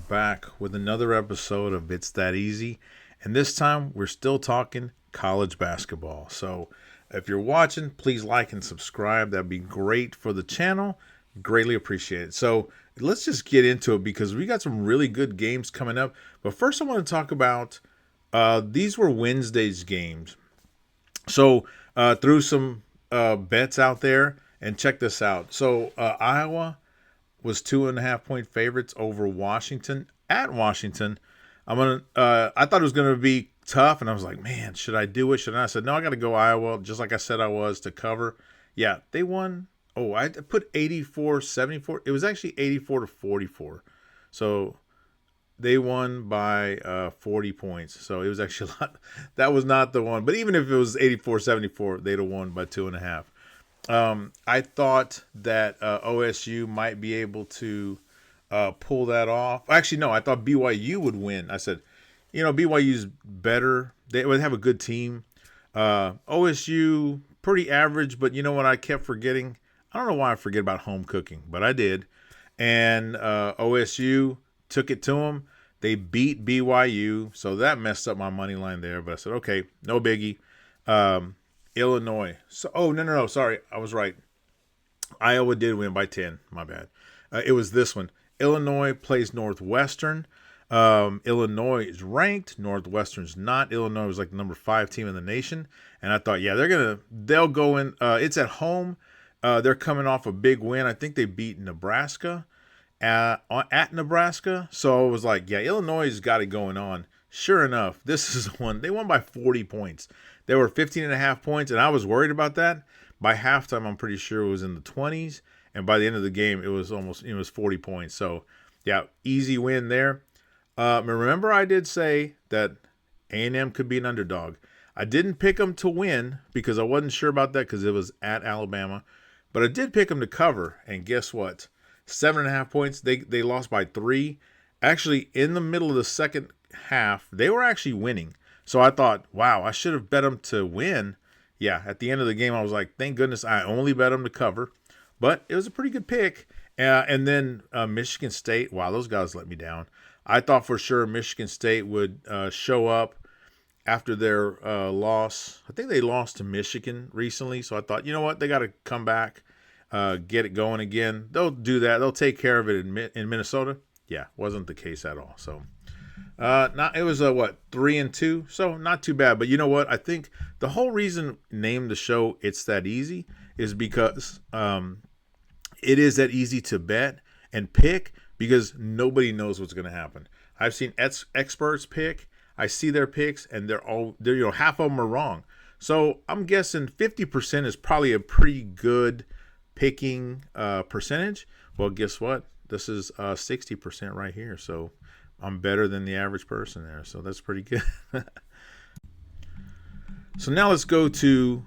back with another episode of It's That Easy. And this time we're still talking college basketball. So if you're watching, please like and subscribe. That'd be great for the channel. Greatly appreciate it. So let's just get into it because we got some really good games coming up. But first I want to talk about these were Wednesday's games. So threw some bets out there and check this out. So Iowa was 2.5 point favorites over Washington at Washington. I thought it was gonna be tough, and I was like, man, should I do it? Should I? I said, no, I got to go Iowa, just like I said I was to cover. Yeah, they won. Oh, I put 84-74. It was actually 84-44. So they won by 40 points. So it was actually a lot. That was not the one. But even if it was 84-74, they'd have won by 2.5. I thought that OSU might be able to pull that off. Actually, no, I thought BYU would win. I said, BYU's better. They would have a good team. OSU, pretty average, but you know what I kept forgetting? I don't know why I forget about home cooking, but I did. And OSU took it to them. They beat BYU, so that messed up my money line there. But I said, okay, no biggie. Illinois. No, sorry, I was right. Iowa did win by 10. My bad. It was this one. Illinois plays Northwestern. Illinois is ranked. Northwestern's not. Illinois was like the number 5 team in the nation, and I thought, yeah, they'll go in. It's at home. They're coming off a big win. I think they beat Nebraska at Nebraska. So I was like, yeah, Illinois has got it going on. Sure enough, this is one. They won by 40 points. They were 15.5 points, and I was worried about that. By halftime, I'm pretty sure it was in the 20s, and by the end of the game, it was 40 points. So, yeah, easy win there. Remember, I did say that A&M could be an underdog. I didn't pick them to win because I wasn't sure about that because it was at Alabama, but I did pick them to cover, and guess what? 7.5 points. They lost by 3. Actually, in the middle of the second half, they were actually winning. So I thought, wow, I should have bet them to win. Yeah, at the end of the game, I was like, thank goodness I only bet them to cover. But it was a pretty good pick. And then Michigan State, wow, those guys let me down. I thought for sure Michigan State would show up after their loss. I think they lost to Michigan recently. So I thought, you know what, they got to come back, get it going again. They'll do that. They'll take care of it in Minnesota. Yeah, wasn't the case at all. So. It was 3-2, so not too bad. But you know what? I think the whole reason named the show "It's That Easy" is because it is that easy to bet and pick because nobody knows what's going to happen. I've seen experts pick. I see their picks, and they're half of them are wrong. So I'm guessing 50% is probably a pretty good picking percentage. Well, guess what? This is 60% right here. So. I'm better than the average person there, so that's pretty good. So now let's go to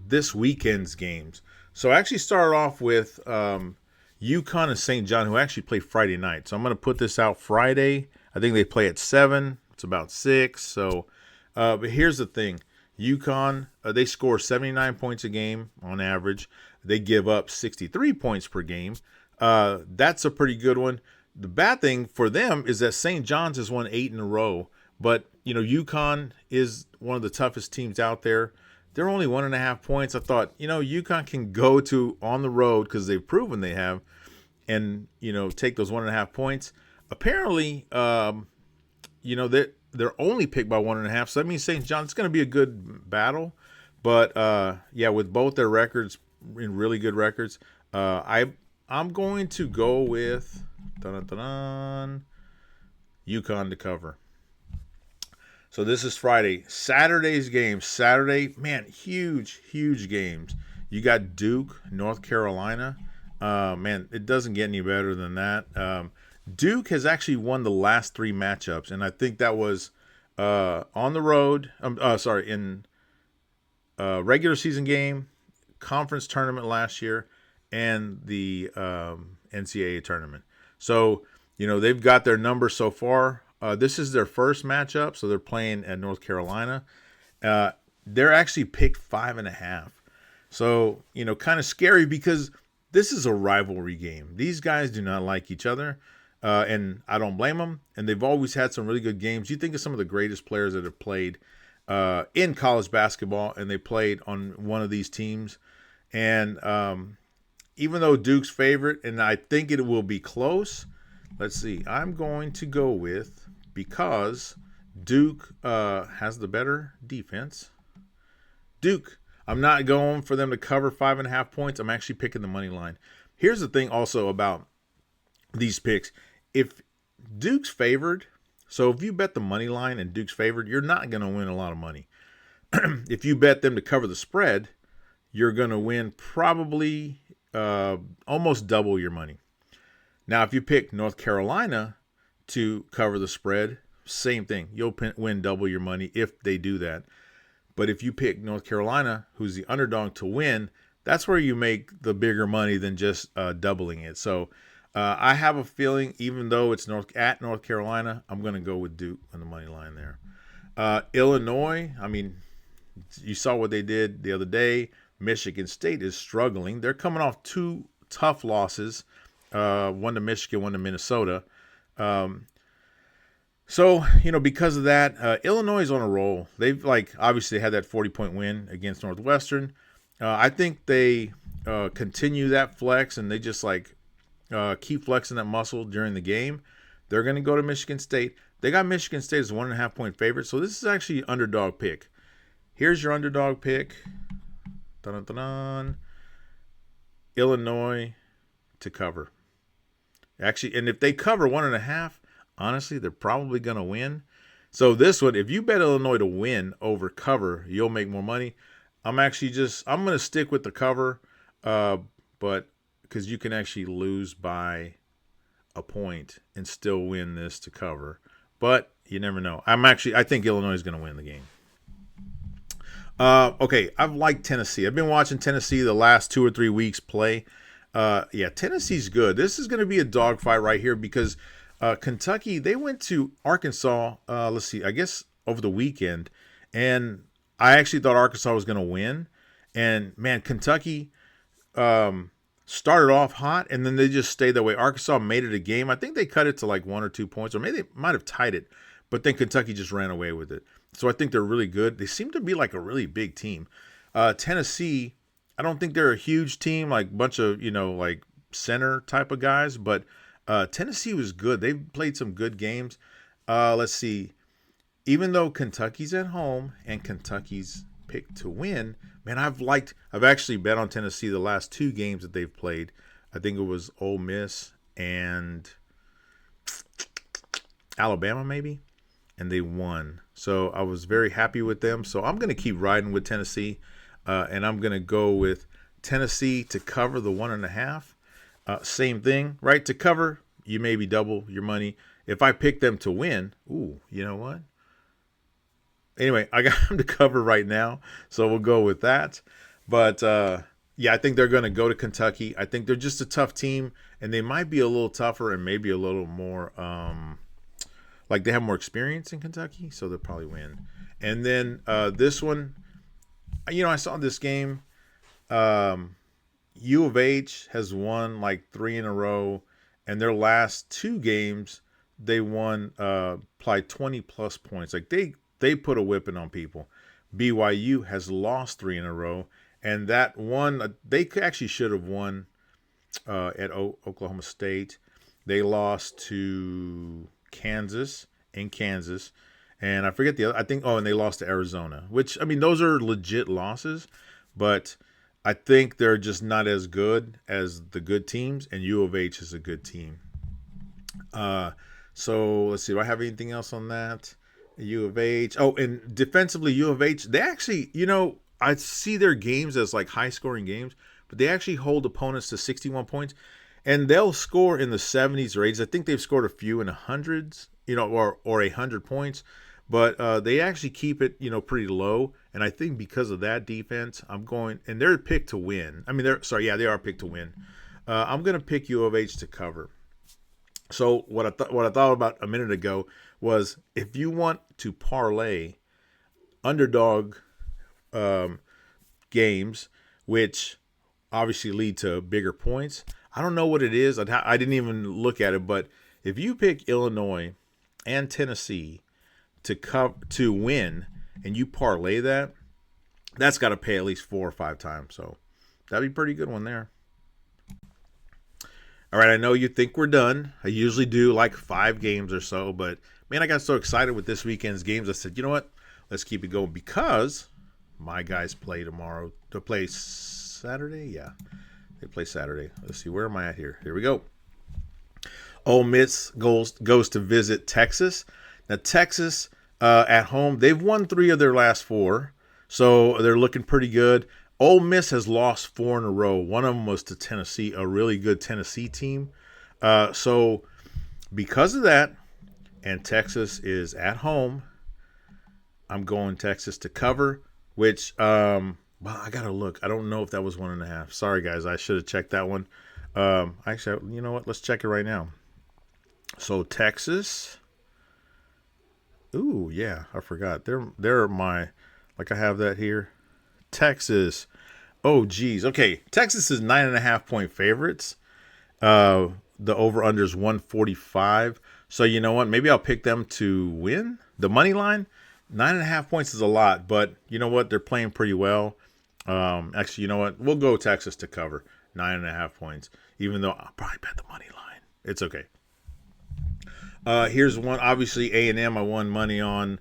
this weekend's games. So I actually started off with UConn and St. John, who actually play Friday night. So I'm going to put this out Friday. I think they play at 7. It's about 6. So, but here's the thing. UConn, they score 79 points a game on average. They give up 63 points per game. That's a pretty good one. The bad thing for them is that St. John's has won 8 in a row, but UConn is one of the toughest teams out there. They're only 1.5 points. I thought UConn can go to on the road because they've proven they have, and take those 1.5 points. Apparently, they're only picked by 1.5, so that means St. John's is going to be a good battle. But with both their records in really good records, I'm going to go with. UConn to cover. So this is Friday. Saturday's game. Saturday, man, huge games. You got Duke, North Carolina. Man, it doesn't get any better than that. Duke has actually won the last 3 matchups, and I think that was on the road. In regular season game, conference tournament last year, and the NCAA tournament. So, they've got their number so far. This is their first matchup, so they're playing at North Carolina. They're actually picked 5.5. So, kind of scary because this is a rivalry game. These guys do not like each other. and I don't blame them. And they've always had some really good games. You think of some of the greatest players that have played in college basketball, and they played on one of these teams. And even though Duke's favorite, and I think it will be close, let's see. I'm going to go with, because Duke has the better defense. Duke, I'm not going for them to cover 5.5 points. I'm actually picking the money line. Here's the thing also about these picks. If Duke's favored, so if you bet the money line and Duke's favored, you're not going to win a lot of money. If you bet them to cover the spread, you're going to win probably almost double your money. Now, if you pick North Carolina to cover the spread, same thing. You'll win double your money if they do that. But if you pick North Carolina, who's the underdog, to win, that's where you make the bigger money than just doubling it. So I have a feeling, even though it's at North Carolina, I'm going to go with Duke on the money line there. Illinois, I mean, you saw what they did the other day. Michigan State is struggling. They're coming off two tough losses, one to Michigan, one to Minnesota. So, because of that, Illinois is on a roll. They've obviously had that 40-point win against Northwestern. I think they continue that flex, and they just keep flexing that muscle during the game. They're going to go to Michigan State. They got Michigan State as 1.5 point favorite. So this is actually an underdog pick. Here's your underdog pick. Dun-dun-dun-dun. Illinois to cover. Actually, and if they cover 1.5, honestly, they're probably going to win. So this one, if you bet Illinois to win over cover, you'll make more money. I'm going to stick with the cover, but because you can actually lose by a point and still win this to cover. But you never know. I think Illinois is going to win the game. Okay, I've liked Tennessee. I've been watching Tennessee the last 2 or 3 weeks play. Tennessee's good. This is going to be a dogfight right here because Kentucky, they went to Arkansas, I guess over the weekend, and I actually thought Arkansas was going to win. And, man, Kentucky started off hot, and then they just stayed that way. Arkansas made it a game. I think they cut it to 1 or 2 points, or maybe they might have tied it, but then Kentucky just ran away with it. So I think they're really good. They seem to be a really big team. Tennessee, I don't think they're a huge team, bunch of, center type of guys, but Tennessee was good. They've played some good games. Let's see. Even though Kentucky's at home and Kentucky's picked to win, man, I've actually bet on Tennessee the last 2 games that they've played. I think it was Ole Miss and Alabama maybe, and they won. So I was very happy with them. So I'm going to keep riding with Tennessee, and I'm going to go with Tennessee to cover the 1.5. Same thing, right? To cover, you maybe double your money. If I pick them to win, you know what? Anyway, I got them to cover right now, so we'll go with that. But, I think they're going to go to Kentucky. I think they're just a tough team, and they might be a little tougher and maybe a little more they have more experience in Kentucky, so they'll probably win. And then this one, I saw this game. U of H has won 3 in a row, and their last 2 games, they won by 20-plus points. They put a whipping on people. BYU has lost 3 in a row, and that one, they actually should have won at Oklahoma State. They lost to Kansas, and I forget the other. And they lost to Arizona, which, those are legit losses, but I think they're just not as good as the good teams, and U of H is a good team. So let's see. Do I have anything else on that? U of H. Oh, and defensively, U of H, they actually, I see their games as high-scoring games, but they actually hold opponents to 61 points, and they'll score in the 70s or 80s. I think they've scored a few in the hundreds, or 100 points, but they actually keep it, pretty low. And I think because of that defense, and they're picked to win. They are picked to win. I'm going to pick U of H to cover. So what I thought about a minute ago was, if you want to parlay underdog games, which obviously lead to bigger points, I don't know what it is. I didn't even look at it, but if you pick Illinois and Tennessee to win, and you parlay that, that's got to pay at least 4 or 5 times. So that'd be a pretty good one there. All right, I know you think we're done. I usually do like 5 games or so, but man, I got so excited with this weekend's games. I said, you know what? Let's keep it going because my guys play tomorrow. To play Saturday? Yeah, they play Saturday. Let's see, where am I at here? Here we go. Ole Miss goes to visit Texas. Now, Texas at home, they've won 3 of their last 4, so they're looking pretty good. Ole Miss has lost 4 in a row. One of them was to Tennessee, a really good Tennessee team. So because of that, and Texas is at home, I'm going Texas to cover, which, well, I got to look. I don't know if that was 1.5. Sorry, guys. I should have checked that one. Actually, you know what? Let's check it right now. So Texas. Ooh, yeah, I forgot. They're my, like I have that here. Texas. Oh, geez. Okay, Texas is 9.5-point favorites. The over-under is 145. So you know what? Maybe I'll pick them to win. The money line, 9.5 points is a lot, but you know what? They're playing pretty well. Actually, you know what? We'll go Texas to cover 9.5 points, even though I'll probably bet the money line. It's okay. Here's one. Obviously, A&M I won money on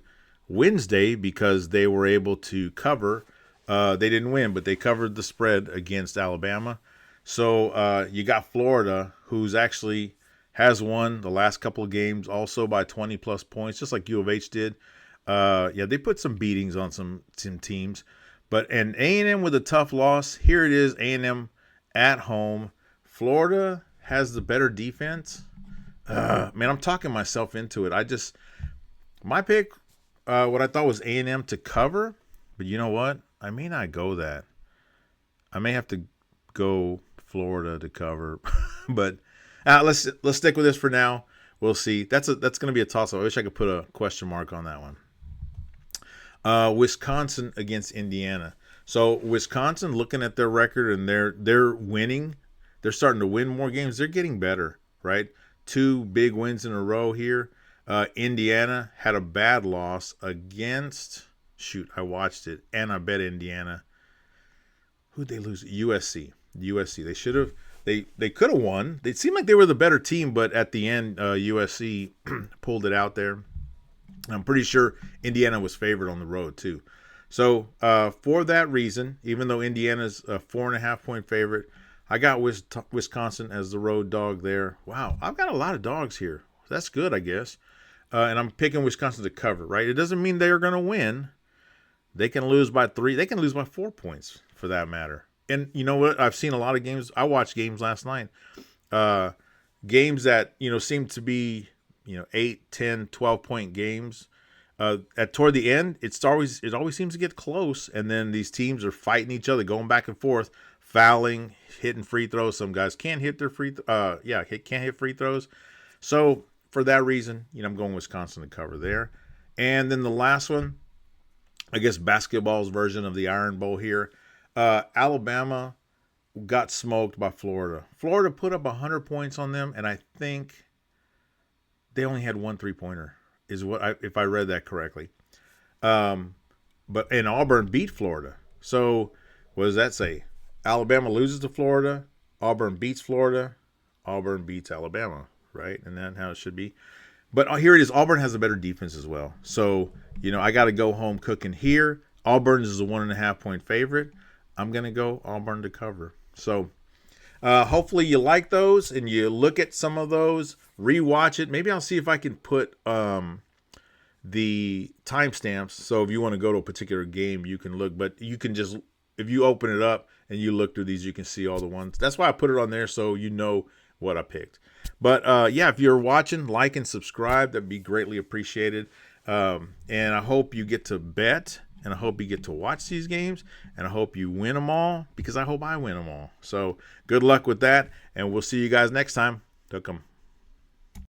Wednesday because they were able to cover. They didn't win, but they covered the spread against Alabama. So you got Florida, who's actually has won the last couple of games also by 20-plus points, just like U of H did. Yeah, they put some beatings on some teams. And A&M with a tough loss. Here it is, A&M at home. Florida has the better defense. Man, I'm talking myself into it. My pick, what I thought was A&M to cover, but you know what? I may not go that. I may have to go Florida to cover, but let's stick with this for now. We'll see. That's going to be a toss-up. I wish I could put a question mark on that one. Wisconsin against Indiana. So Wisconsin, looking at their record, and they're winning. They're starting to win more games. They're getting better, right? 2 big wins in a row here. Indiana had a bad loss against. Shoot, I watched it, and I bet Indiana. Who'd they lose? USC. They should have. They could have won. They seemed like they were the better team, but at the end, USC pulled it out there. I'm pretty sure Indiana was favored on the road too. So for that reason, even though Indiana's a 4.5-point favorite, I got Wisconsin as the road dog there. Wow, I've got a lot of dogs here. That's good, I guess. And I'm picking Wisconsin to cover, right? It doesn't mean they are going to win. They can lose by 3. They can lose by 4 points for that matter. And you know what? I've seen a lot of games. I watched games last night. Games that, seem to be, 8, 10, 12-point games. Toward the end, it always seems to get close. And then these teams are fighting each other, going back and forth, fouling, hitting free throws. Some guys can't hit their can't hit free throws. So for that reason, I'm going Wisconsin to cover there. And then the last one, I guess basketball's version of the Iron Bowl here. Alabama got smoked by Florida. Florida put up 100 points on them, and I think they only had 1 3-pointer, if I read that correctly. And Auburn beat Florida. So what does that say? Alabama loses to Florida. Auburn beats Florida. Auburn beats Alabama, right? And that's how it should be. But here it is. Auburn has a better defense as well. So, I got to go home cooking here. Auburn is a 1.5-point favorite. I'm going to go Auburn to cover. So, hopefully you like those and you look at some of those, rewatch it. Maybe I'll see if I can put the timestamps. So if you want to go to a particular game, you can look. But you can just, if you open it up and you look through these, you can see all the ones. That's why I put it on there so you know what I picked. But yeah, if you're watching, like and subscribe. That'd be greatly appreciated. And I hope you get to bet, and I hope you get to watch these games, and I hope you win them all, because I hope I win them all. So good luck with that, and we'll see you guys next time. Took 'em.